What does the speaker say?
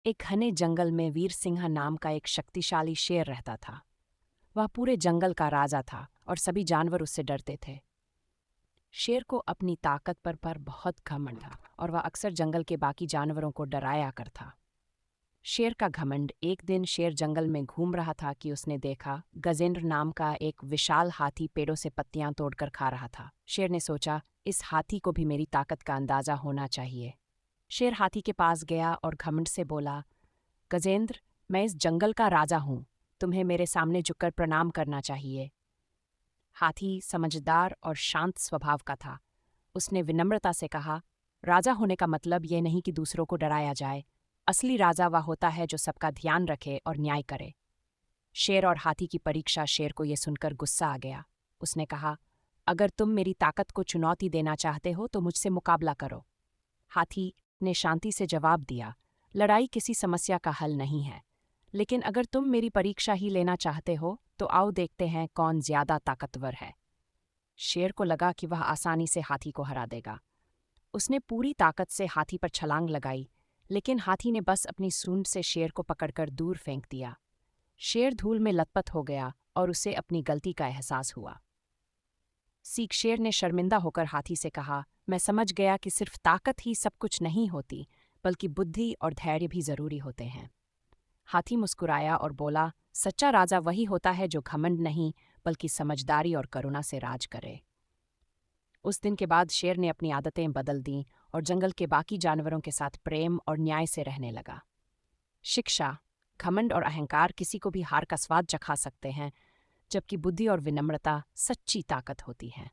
एक घने जंगल में वीर सिंह नाम का एक शक्तिशाली शेर रहता था। वह पूरे जंगल का राजा था और सभी जानवर उससे डरते थे। शेर को अपनी ताकत पर बहुत घमंड था और वह अक्सर जंगल के बाकी जानवरों को डराया करता। शेर का घमंड। एक दिन शेर जंगल में घूम रहा था कि उसने देखा गजेंद्र नाम का एक विशाल हाथी पेड़ों से पत्तियां तोड़कर खा रहा था। शेर ने सोचा, इस हाथी को भी मेरी ताकत का अंदाजा होना चाहिए। शेर हाथी के पास गया और घमंड से बोला, गजेंद्र, मैं इस जंगल का राजा हूँ। तुम्हें मेरे सामने झुककर प्रणाम करना चाहिए। हाथी समझदार और शांत स्वभाव का था। उसने विनम्रता से कहा, राजा होने का मतलब ये नहीं कि दूसरों को डराया जाए। असली राजा वह होता है जो सबका ध्यान रखे और न्याय करे। शेर और हाथी की परीक्षा। शेर को यह सुनकर गुस्सा आ गया। उसने कहा, अगर तुम मेरी ताकत को चुनौती देना चाहते हो तो मुझसे मुकाबला करो। हाथी ने शांति से जवाब दिया, लड़ाई किसी समस्या का हल नहीं है, लेकिन अगर तुम मेरी परीक्षा ही लेना चाहते हो तो आओ देखते हैं कौन ज्यादा ताकतवर है। शेर को लगा कि वह आसानी से हाथी को हरा देगा। उसने पूरी ताकत से हाथी पर छलांग लगाई, लेकिन हाथी ने बस अपनी सूंड से शेर को पकड़कर दूर फेंक दिया। शेर धूल में लथपथ हो गया और उसे अपनी गलती का एहसास हुआ। शेर ने शर्मिंदा होकर हाथी से कहा, मैं समझ गया कि सिर्फ ताकत ही सब कुछ नहीं होती, बल्कि बुद्धि और धैर्य भी जरूरी होते हैं। हाथी मुस्कुराया और बोला, सच्चा राजा वही होता है जो घमंड नहीं, बल्कि समझदारी और करुणा से राज करे। उस दिन के बाद शेर ने अपनी आदतें बदल दीं और जंगल के बाकी जानवरों के साथ प्रेम और न्याय से रहने लगा। शिक्षा। घमंड और अहंकार किसी को भी हार का स्वाद चखा सकते हैं, जबकि बुद्धि और विनम्रता सच्ची ताकत होती है।